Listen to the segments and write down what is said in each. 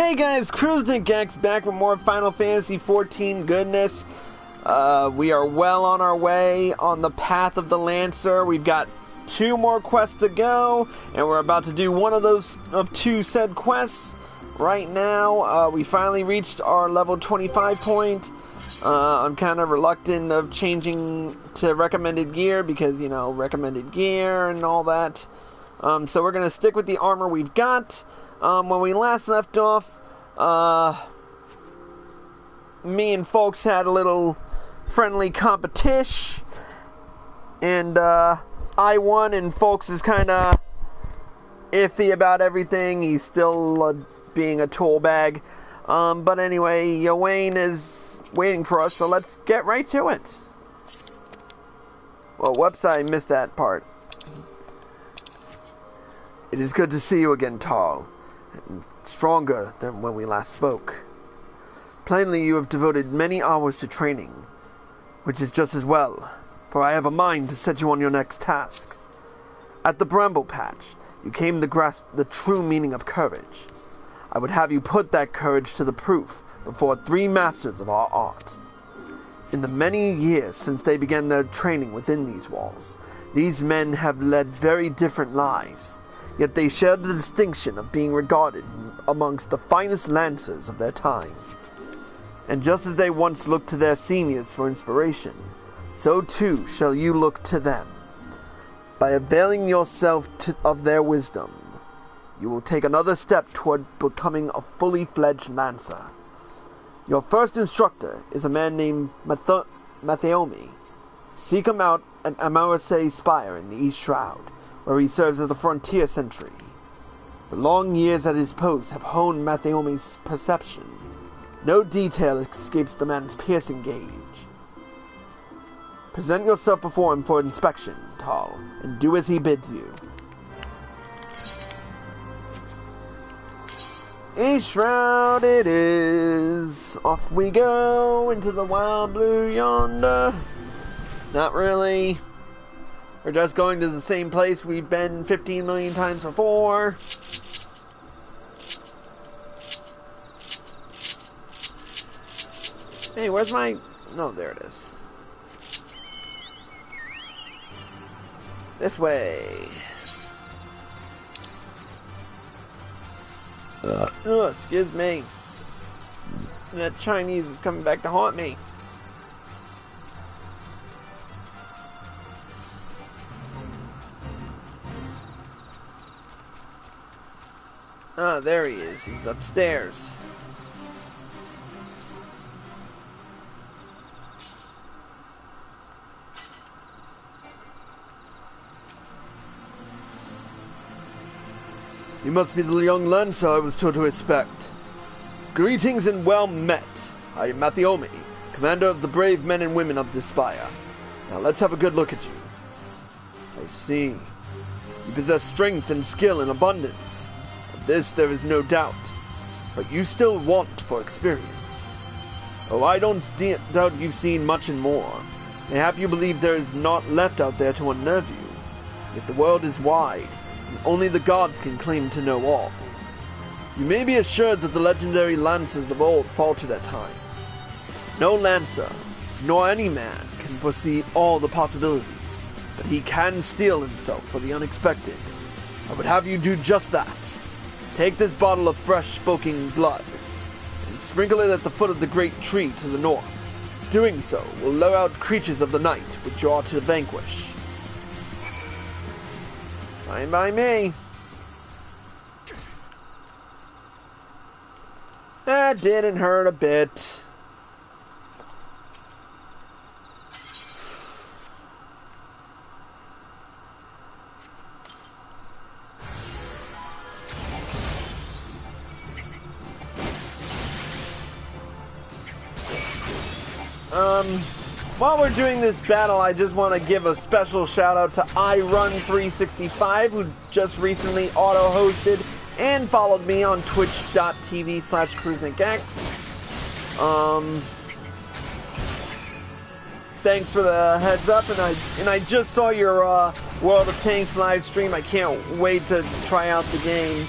Hey guys, X back with more Final Fantasy XIV goodness. We are well on our way on the path of the Lancer. We've got 2 more quests to go, and we're about to do one of those of 2 said quests right now. We finally reached our level 25 point. I'm kind of reluctant of changing to recommended gear because, you know, recommended gear and all that. So we're going to stick with the armor we've got. When we last left off, me and folks had a little friendly competition, and I won, and folks is kind of iffy about everything. He's still being a tool bag. But anyway, Yawain is waiting for us, so let's get right to it. Well, whoops, I missed that part. It is good to see you again, Tal. And stronger than when we last spoke. Plainly, you have devoted many hours to training, which is just as well, for I have a mind to set you on your next task. At the Bramble Patch, you came to grasp the true meaning of courage. I would have you put that courage to the proof before 3 masters of our art. In the many years since they began their training within these walls, these men have led very different lives. Yet they share the distinction of being regarded amongst the finest lancers of their time. And just as they once looked to their seniors for inspiration, so too shall you look to them. By availing yourself of their wisdom, you will take another step toward becoming a fully fledged lancer. Your first instructor is a man named Mattheomi. Seek him out at Amarase Spire in the East Shroud, where he serves as a frontier sentry. The long years at his post have honed Mattheomi's perception. No detail escapes the man's piercing gaze. Present yourself before him for inspection, Tal, and do as he bids you. East Shroud it is. Off we go into the wild blue yonder. Not really. We're just going to the same place we've been 15 million times before. Hey, where's my... No, there it is. This way. Oh, excuse me. That Chinese is coming back to haunt me. Ah, there he is. He's upstairs. You must be the young lancer I was told to expect. Greetings and well met. I am Mattheomi, commander of the brave men and women of this spire. Now let's have a good look at you. I see. You possess strength and skill in abundance. This there is no doubt, but you still want for experience. Oh, I don't doubt you've seen much and more. Mayhap you believe there is naught left out there to unnerve you. Yet the world is wide, and only the gods can claim to know all. You may be assured that the legendary lancers of old faltered at times. No lancer, nor any man, can foresee all the possibilities, but he can steel himself for the unexpected. I would have you do just that. Take this bottle of fresh spoken blood, and sprinkle it at the foot of the great tree to the north. Doing so will lure out creatures of the night, which you are to vanquish. Fine by me. That didn't hurt a bit. While we're doing this battle, I just want to give a special shout out to iRun365, who just recently auto-hosted and followed me on twitch.tv/CruiseNickX. Thanks for the heads up, and I just saw your World of Tanks live stream. I can't wait to try out the game.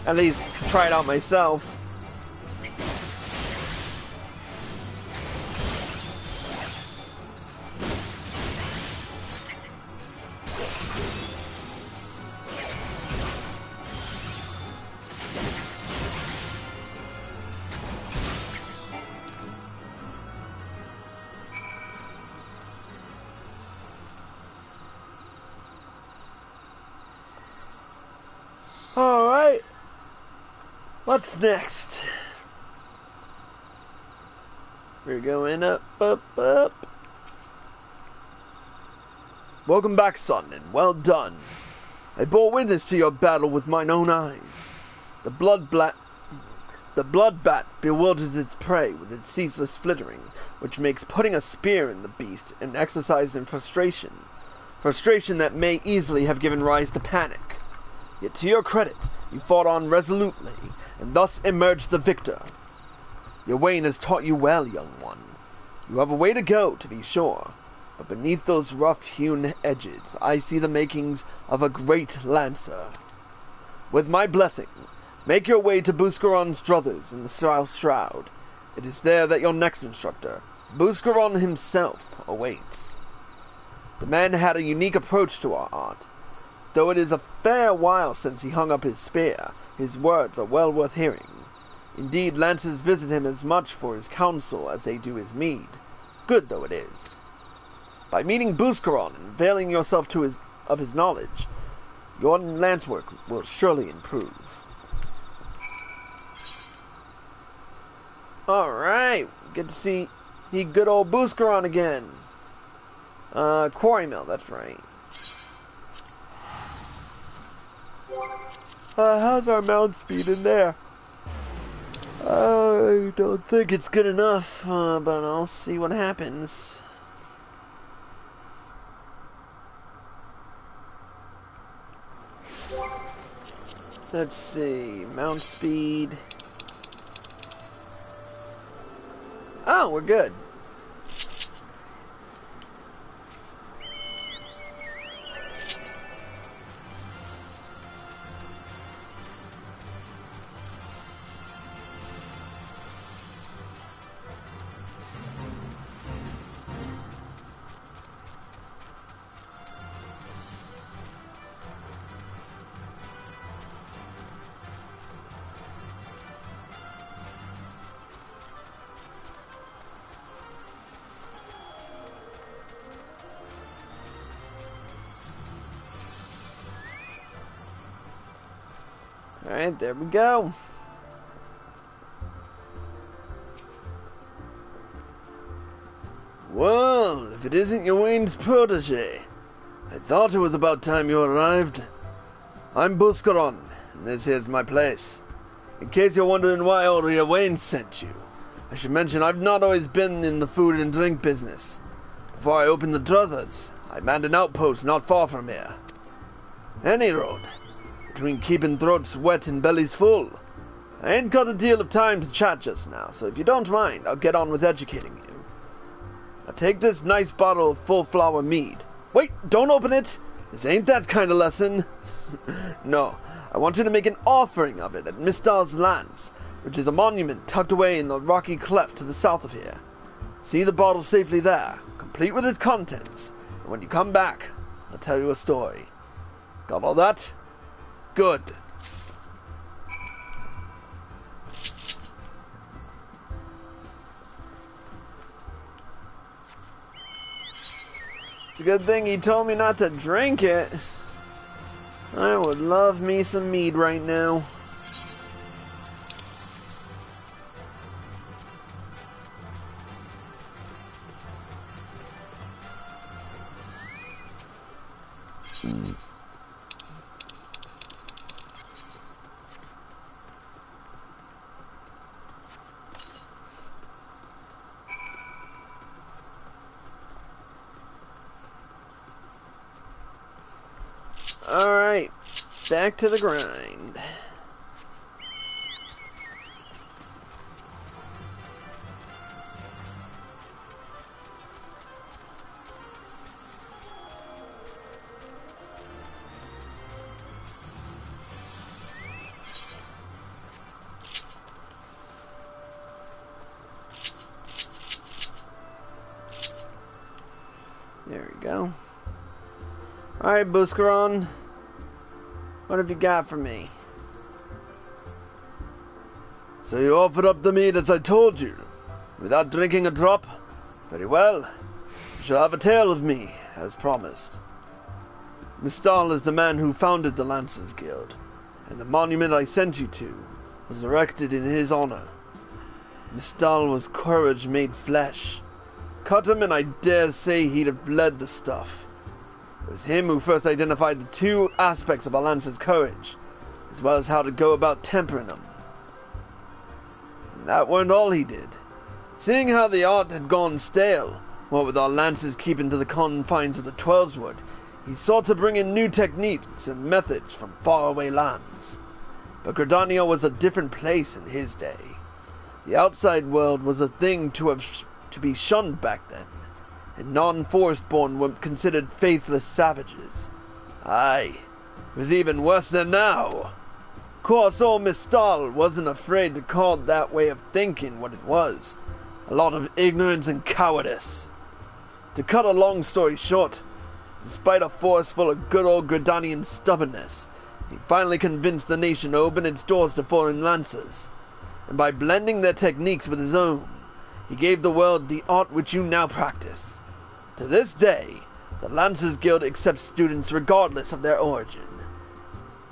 at least try it out myself. Alright. What's next? We're going up, up, up. Welcome back, son, and well done. I bore witness to your battle with mine own eyes. The blood bat bewilders its prey with its ceaseless flittering, which makes putting a spear in the beast an exercise in frustration. Frustration that may easily have given rise to panic. Yet to your credit, you fought on resolutely, and thus emerged the victor. Your Wayne has taught you well, young one. You have a way to go, to be sure, but beneath those rough-hewn edges I see the makings of a great lancer. With my blessing, make your way to Buscaron's druthers in the South Shroud. It is there that your next instructor, Buscaron himself, awaits. The man had a unique approach to our art. Though it is a fair while since he hung up his spear, his words are well worth hearing. Indeed, lancers visit him as much for his counsel as they do his meed, good though it is. By meeting Buscaron and availing yourself of his knowledge, your lance work will surely improve. Alright, get to see good old Buscaron again. Quarry Mill, that's right. How's our mount speed in there? I don't think it's good enough, but I'll see what happens. Let's see, mount speed. Oh, we're good. Alright, there we go. Well, if it isn't your Wayne's protege, I thought it was about time you arrived. I'm Buscaron, and this here's my place. In case you're wondering why old Wayne sent you, I should mention I've not always been in the food and drink business. Before I opened the druthers, I manned an outpost not far from here. Any road. Between keeping throats wet and bellies full. I ain't got a deal of time to chat just now, so if you don't mind, I'll get on with educating you. Now take this nice bottle of full flower mead. Wait, don't open it! This ain't that kind of lesson. No, I want you to make an offering of it at Mistar's Lance, which is a monument tucked away in the rocky cleft to the south of here. See the bottle safely there, complete with its contents, and when you come back, I'll tell you a story. Got all that? Good. It's a good thing he told me not to drink it. I would love me some mead right now. Alright, back to the grind. Alright, Buscaron. What have you got for me? So you offered up the meat as I told you, without drinking a drop? Very well. You shall have a tale of me, as promised. Mistal is the man who founded the Lancers Guild, and the monument I sent you to was erected in his honor. Mistal was courage made flesh. Cut him and I dare say he'd have bled the stuff. It was him who first identified the two aspects of a lancer's courage, as well as how to go about tempering them. And that weren't all he did. Seeing how the art had gone stale, what with our lancers keeping to the confines of the Twelveswood, he sought to bring in new techniques and methods from faraway lands. But Gridania was a different place in his day. The outside world was a thing to be shunned back then, and non-forest-born were considered faithless savages. Aye, it was even worse than now. Course old Mistal wasn't afraid to call that way of thinking what it was. A lot of ignorance and cowardice. To cut a long story short, despite a force full of good old Gridanian stubbornness, he finally convinced the nation to open its doors to foreign lancers. And by blending their techniques with his own, he gave the world the art which you now practice. To this day, the Lancers Guild accepts students regardless of their origin.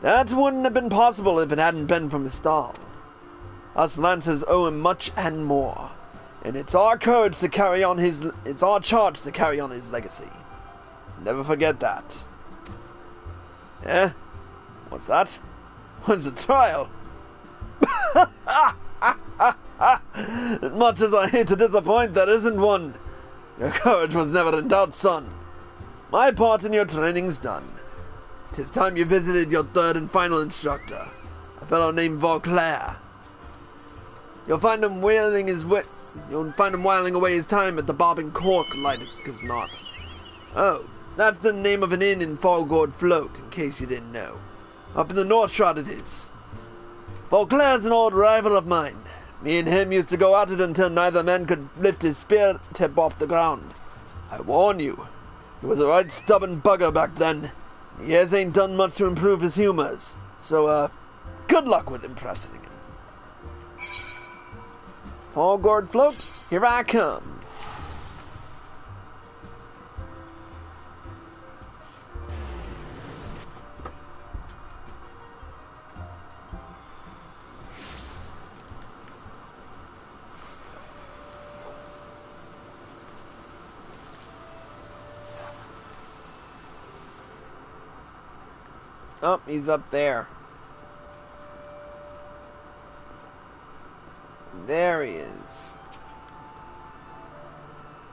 That wouldn't have been possible if it hadn't been for Mistal. Us Lancers owe him much and more, and it's our charge to carry on his legacy. Never forget that. Eh? What's that? When's the trial? As much as I hate to disappoint, there isn't one. Your courage was never in doubt, son. My part in your training's done. 'Tis time you visited your third and final instructor, a fellow named Vauclair. You'll find him whiling away his time at the Bobbing Cork, like as not. Oh, that's the name of an inn in Fallgourd Float, in case you didn't know. Up in the North Shroud it is. Vauclair's an old rival of mine. Me and him used to go at it until neither man could lift his spear tip off the ground. I warn you, he was a right stubborn bugger back then. Years ain't done much to improve his humors. So, good luck with impressing him. Fallgourd Float, here I come. Oh, he's up there. There he is.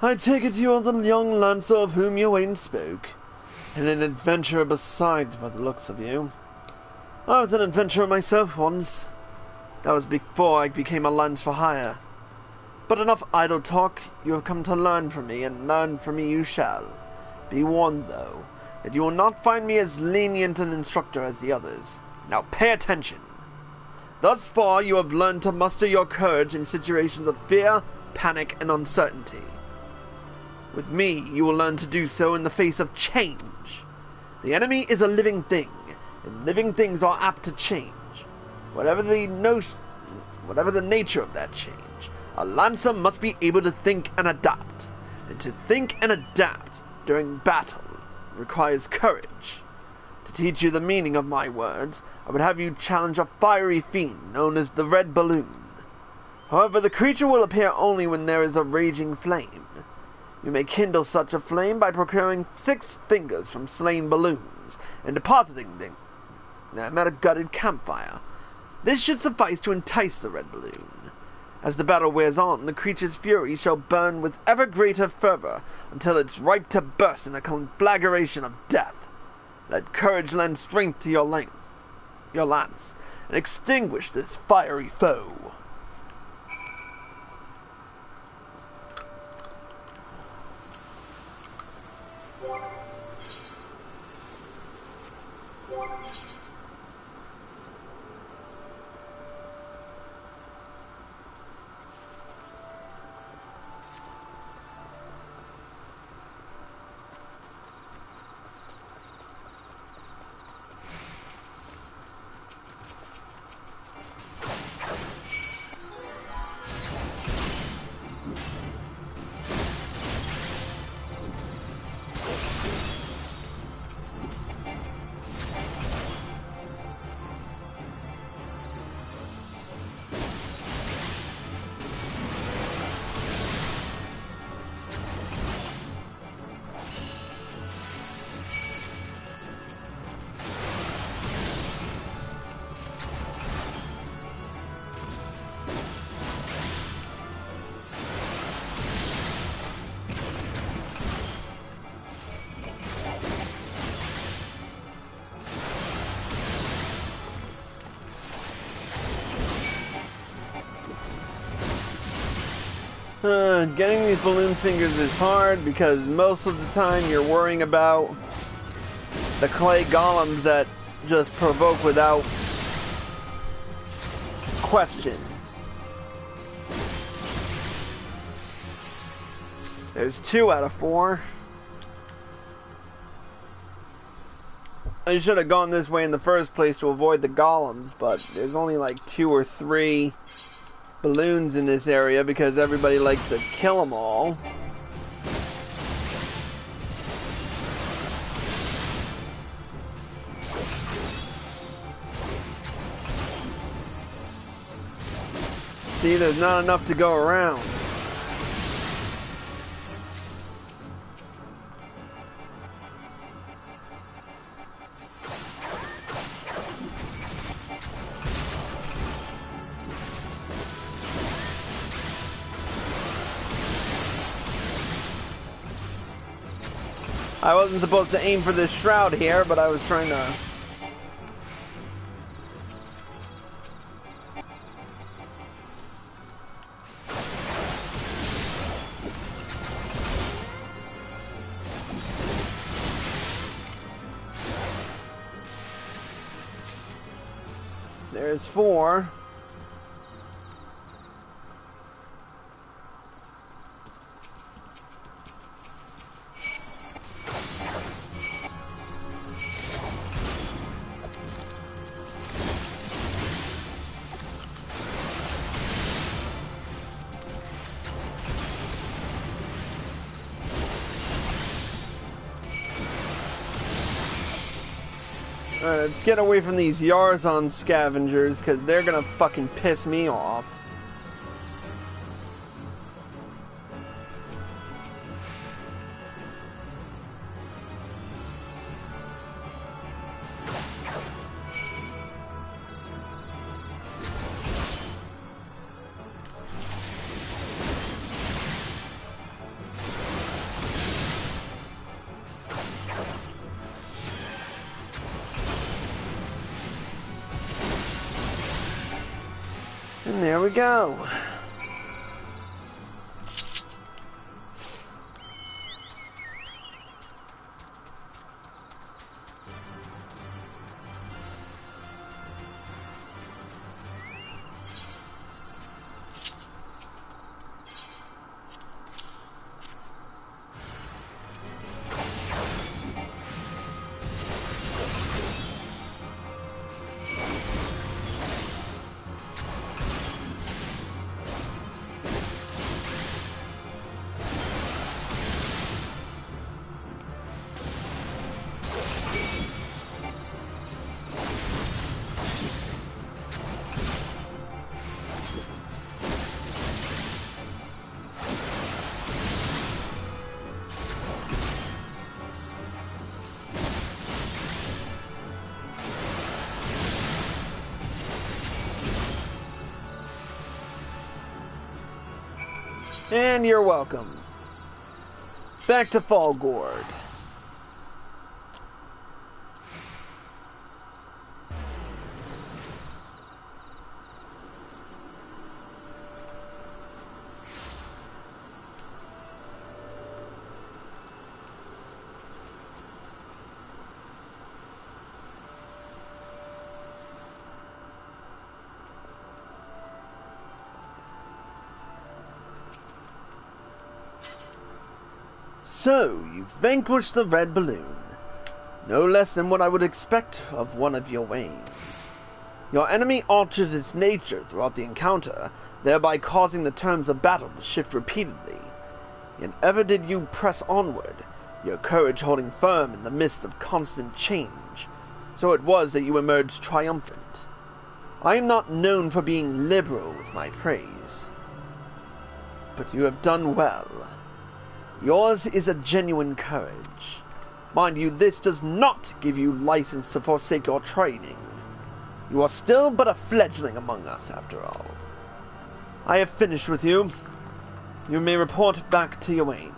I take it you are the young lancer of whom you ain't spoke, and an adventurer besides by the looks of you. I was an adventurer myself once. That was before I became a lance for hire. But enough idle talk. You have come to learn from me, and learn from me you shall. Be warned, though, that you will not find me as lenient an instructor as the others. Now pay attention. Thus far you have learned to muster your courage in situations of fear, panic, and uncertainty. With me, you will learn to do so in the face of change. The enemy is a living thing, and living things are apt to change. Whatever the nature of that change, a lancer must be able to think and adapt. And to think and adapt during battle requires courage. To teach you the meaning of my words, I would have you challenge a fiery fiend known as the Red Balloon. However, the creature will appear only when there is a raging flame. You may kindle such a flame by procuring 6 fingers from slain balloons and depositing them at a gutted campfire. This should suffice to entice the Red Balloon. As the battle wears on, the creature's fury shall burn with ever greater fervor until it's ripe to burst in a conflagration of death. Let courage lend strength to your lance, and extinguish this fiery foe. Getting these balloon fingers is hard because most of the time you're worrying about the clay golems that just provoke without question. There's 2 out of 4. I should have gone this way in the first place to avoid the golems, but there's only like 2 or 3 balloons in this area because everybody likes to kill them all. See, there's not enough to go around. I wasn't supposed to aim for this shroud here, but I was trying to... There's 4. Let's get away from these Yarzon scavengers, because they're gonna fucking piss me off. And there we go. And you're welcome. Back to Fallgord. So, you've vanquished the red balloon. No less than what I would expect of one of your ways. Your enemy altered its nature throughout the encounter, thereby causing the terms of battle to shift repeatedly. Yet ever did you press onward, your courage holding firm in the midst of constant change. So it was that you emerged triumphant. I am not known for being liberal with my praise, but you have done well. Yours is a genuine courage. Mind you, this does not give you license to forsake your training. You are still but a fledgling among us, after all. I have finished with you. You may report back to Yawain,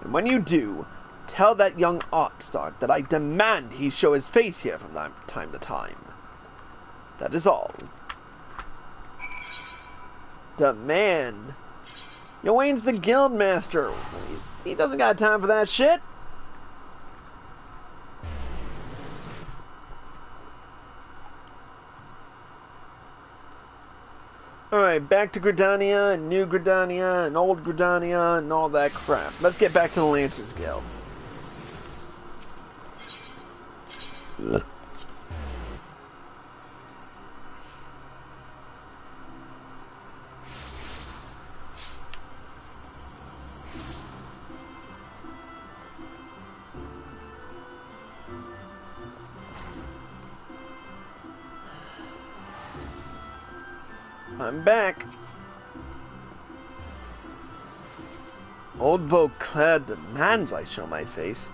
and when you do, tell that young Artstark that I demand he show his face here from time to time. That is all. Demand? Wayne's the guild master. He doesn't got time for that shit. Alright, back to Gridania, and New Gridania, and Old Gridania, and all that crap. Let's get back to the Lancers Guild. I'm back. Old Beauclair demands I show my face.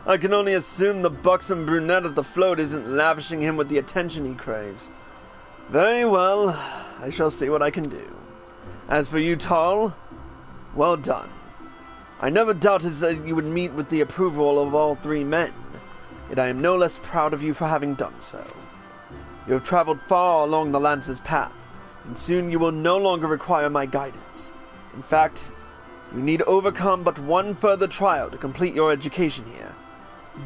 I can only assume the buxom brunette of the float isn't lavishing him with the attention he craves. Very well, I shall see what I can do. As for you, Tarl, well done. I never doubted that you would meet with the approval of all three men, yet I am no less proud of you for having done so. You have traveled far along the Lancer's path, and soon you will no longer require my guidance. In fact, you need overcome but one further trial to complete your education here.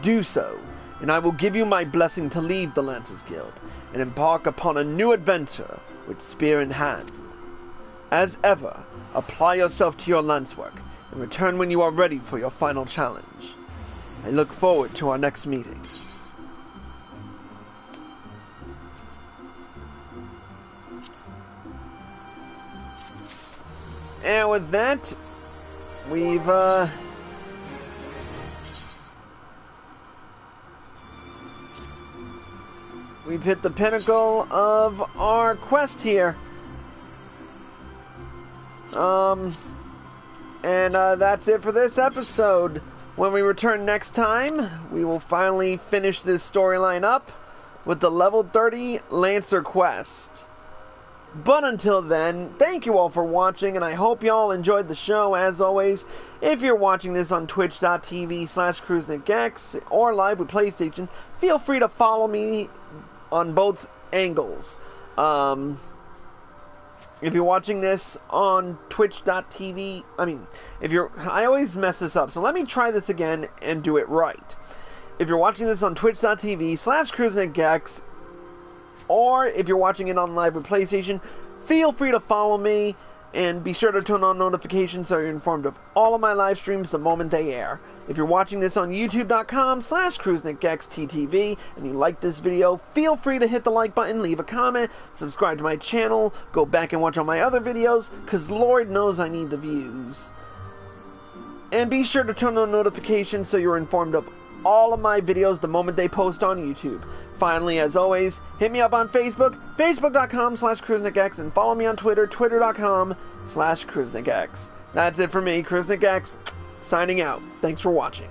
Do so, and I will give you my blessing to leave the Lancers Guild and embark upon a new adventure with spear in hand. As ever, apply yourself to your lance work and return when you are ready for your final challenge. I look forward to our next meeting. And with that, we've hit the pinnacle of our quest here. And that's it for this episode. When we return next time, we will finally finish this storyline up with the level 30 Lancer quest. But until then, thank you all for watching, and I hope you all enjoyed the show. As always, if you're watching this on twitch.tv/CruiseNickX or live with PlayStation, feel free to follow me on both angles. If you're watching this on twitch.tv, I always mess this up, so let me try this again and do it right. If you're watching this on twitch.tv/CruiseNickX, or if you're watching it on live with PlayStation, feel free to follow me and be sure to turn on notifications so you're informed of all of my live streams the moment they air. If you're watching this on youtube.com/CruiseNickXTTV and you like this video, feel free to hit the like button, leave a comment, subscribe to my channel, go back and watch all my other videos, because Lord knows I need the views. And be sure to turn on notifications so you're informed of all of my videos the moment they post on YouTube. Finally, as always, hit me up on Facebook, facebook.com/CruiseNickX, and follow me on Twitter, twitter.com/CruiseNickX. That's it for me, CruiseNickX, signing out. Thanks for watching.